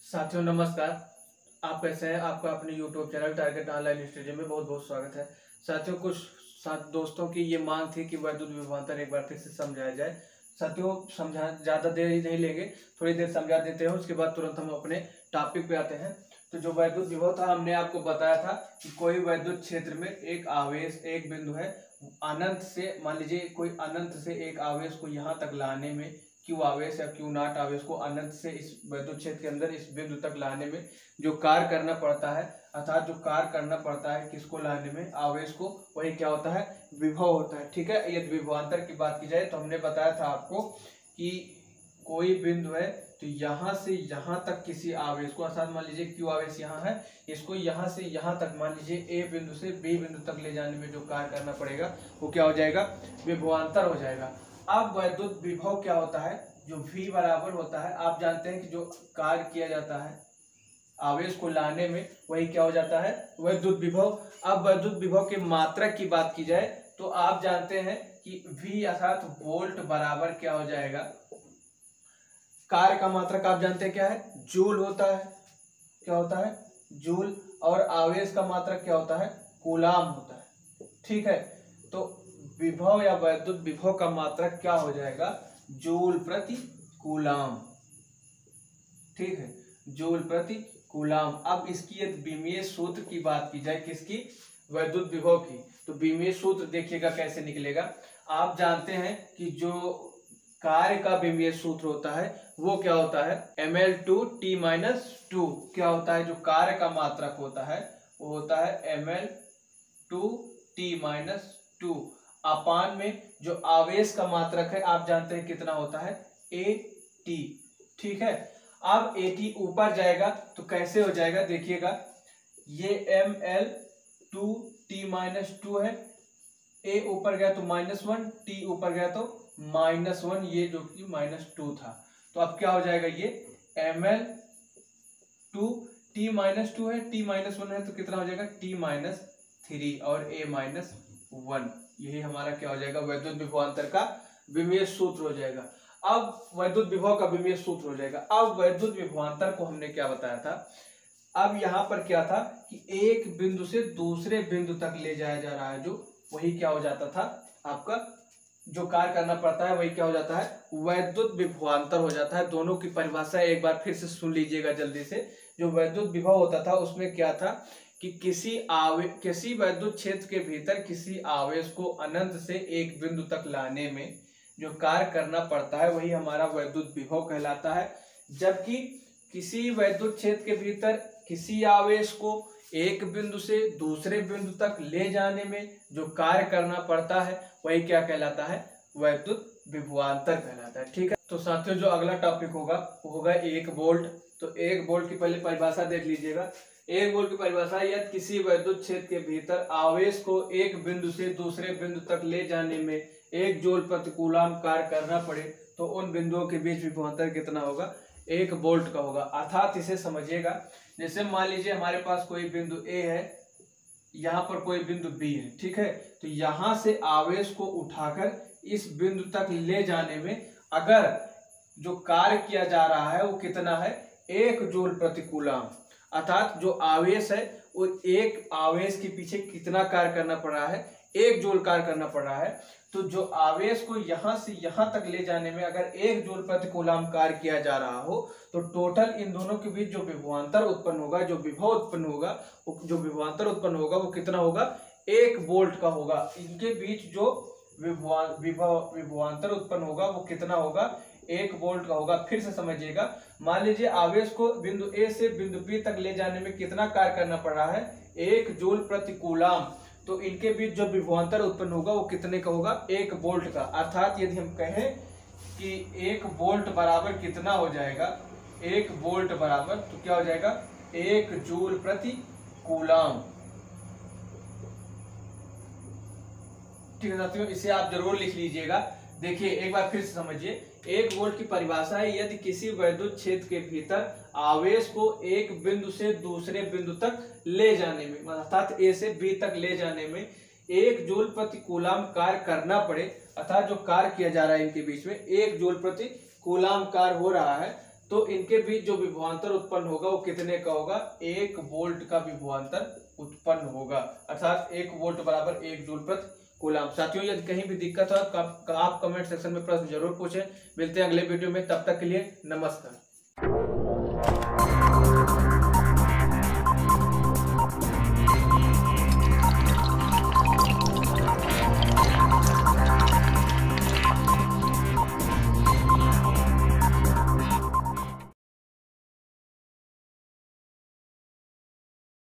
साथियों नमस्कार। आप कैसे हैं? आपका अपने YouTube channel target online study में बहुत बहुत स्वागत है। साथियों कुछ दोस्तों की ये मांग थी कि वैद्युत विभवांतर एक बार फिर से समझाया जाए। साथियों समझा ज़्यादा देर ही नहीं लेंगे, थोड़ी देर समझा देते हैं, उसके बाद तुरंत हम अपने टॉपिक पे आते हैं। तो जो वैद्युत विभव था हमने आपको बताया था कि कोई वैद्युत क्षेत्र में एक आवेश एक बिंदु है, अनंत से मान लीजिए कोई अनंत से एक आवेश को यहाँ तक लाने में क्यू आवेश या क्यू नॉट आवेश को अनंत से इस वैद्युत क्षेत्र के अंदर इस बिंदु तक लाने में जो कार्य करना पड़ता है, अर्थात जो कार्य करना पड़ता है किसको लाने में, आवेश को, वही क्या होता है, विभव होता है। ठीक है, यदि विभवांतर की बात की जाए तो हमने बताया था आपको कि कोई बिंदु है तो यहाँ से यहाँ तक किसी आवेश को, अर्थात मान लीजिए क्यू आवेश यहाँ है, इसको यहाँ से यहाँ तक मान लीजिए ए बिंदु से बी बिंदु तक ले जाने में जो कार्य करना पड़ेगा वो क्या हो जाएगा, विभवांतर हो जाएगा। अब वैद्युत विभव क्या होता है, जो V बराबर होता है, आप जानते हैं कि जो कार्य किया जाता है आवेश को लाने में वही क्या हो जाता है, वैद्युत विभव। अब वैद्युत विभव के मात्रक की बात की जाए तो आप जानते हैं कि V अर्थात वोल्ट बराबर क्या हो जाएगा, कार्य का मात्रक आप जानते हैं क्या है, जूल होता है। क्या होता है, जूल। और आवेश का मात्रक क्या होता है, कूलाम होता है। ठीक है, तो विभव या वैद्युत विभव का मात्रक क्या हो जाएगा, जूल प्रति कूलाम। ठीक है, जूल प्रति कूलाम। अब इसकी यदि विमीय सूत्र की बात की जाए, किसकी, वैद्युत विभव की, तो विमीय सूत्र देखिएगा कैसे निकलेगा। आप जानते हैं कि जो कार्य का विमीय सूत्र होता है वो क्या होता है, ml/t-2। क्या होता है, जो कार्य का मात्रक होता है वो होता है ml/t-2 अपान में जो आवेश का मात्रक है आप जानते हैं कितना होता है, at। ठीक है, अब at ऊपर जाएगा तो कैसे हो जाएगा, देखिएगा ये ml/t-2 है, a ऊपर गया तो -1, t ऊपर गया तो -1, ये जो कि -2 था। तो अब क्या हो जाएगा, ये ml/t-2 है, t-1 है तो कितना हो जाएगा, t-3 और a-1। यही हमारा क्या हो जाएगा, वैद्युत विभवांतर का विमीय सूत्र हो जाएगा। अब वैद्युत विभव का विमीय सूत्र हो जाएगा। अब वैद्युत विभवांतर को हमने क्या बताया था, अब यहाँ पर क्या था कि एक बिंदु से दूसरे बिंदु तक ले जाया जा रहा है, जो वही क्या हो जाता था, आपका जो कार्य करना पड़ता है वही क्या हो जाता है, वैद्युत विभवांतर हो जाता है। दोनों की परिभाषा एक बार फिर से सुन लीजिएगा जल्दी से। जो वैद्युत विभव होता था उसमें क्या था कि किसी वैद्युत क्षेत्र के भीतर किसी आवेश को अनंत से एक बिंदु तक लाने में जो कार्य करना पड़ता है वही हमारा वैद्युत विभव कहलाता है। जबकि किसी वैद्युत क्षेत्र के भीतर किसी आवेश को एक बिंदु से दूसरे बिंदु तक ले जाने में जो कार्य करना पड़ता है वही क्या कहलाता है, वैद्युत विभवांतर कहलाता है। ठीक है, तो साथियों जो अगला टॉपिक होगा वो होगा 1 वोल्ट। तो 1 वोल्ट की पहले परिभाषा देख लीजिएगा। 1 वोल्ट की परिभाषा, यदि किसी वैद्युत क्षेत्र के भीतर आवेश को एक बिंदु से दूसरे बिंदु तक ले जाने में 1 जूल प्रति कूलाम कार्य करना पड़े तो उन बिंदुओं के बीच विभवांतर कितना होगा, 1 वोल्ट का होगा। अर्थात इसे समझिएगा, जैसे मान लीजिए हमारे पास कोई बिंदु A है, यहाँ पर कोई बिंदु B है। ठीक है, तो यहाँ से आवेश को उठाकर इस बिंदु तक ले जाने में अगर जो कार्य किया जा रहा है वो कितना है, 1 जूल प्रति कूलाम। अर्थात जो आवेश है वो एक आवेश के पीछे कितना कार्य करना पड़ रहा है, 1 जूल कार्य करना पड़ रहा है। तो जो आवेश को यहाँ से यहाँ तक ले जाने में अगर 1 जूल प्रति कूलाम कार्य किया जा रहा हो तो टोटल इन दोनों के बीच जो विभवांतर उत्पन्न होगा, जो विभव उत्पन्न होगा, जो विभवांतर उत्पन्न होगा वो कितना होगा, 1 वोल्ट का होगा। इनके बीच जो विभवांतर उत्पन्न होगा वो कितना होगा, 1 वोल्ट का होगा। फिर से समझिएगा, मान लीजिए आवेश को बिंदु A से बिंदु B तक ले जाने में कितना कार्य करना पड़ रहा है, 1 जूल प्रति कूलाम। तो इनके बीच जो विभवांतर उत्पन्न होगा वो कितने का होगा, 1 वोल्ट का। अर्थात यदि हम कहें कि 1 वोल्ट बराबर कितना हो जाएगा, 1 वोल्ट बराबर तो क्या हो जाएगा, 1 जूल प्रति कूलाम। ठीक है साथियों, इसे आप जरूर लिख लीजिएगा। देखिए एक बार फिर से समझिए, 1 वोल्ट की परिभाषा है, यदि किसी वैद्युत क्षेत्र के भीतर आवेश को एक बिंदु से दूसरे बिंदु तक ले जाने में, अर्थात A से B तक ले जाने में 1 जूल प्रति कूलाम कार्य करना पड़े, अर्थात जो कार्य किया जा रहा है इनके बीच में 1 जूल प्रति कूलाम कार्य हो रहा है, तो इनके बीच जो विभवांतर उत्पन्न होगा वो कितने का होगा, 1 वोल्ट का विभवांतर उत्पन्न होगा, अर्थात 1 वोल्ट बराबर 1 जूल प्रति कूलम। साथियों यदि कहीं भी दिक्कत हो आप कमेंट सेक्शन में प्रश्न जरूर पूछें। मिलते हैं अगले वीडियो में, तब तक के लिए नमस्कार।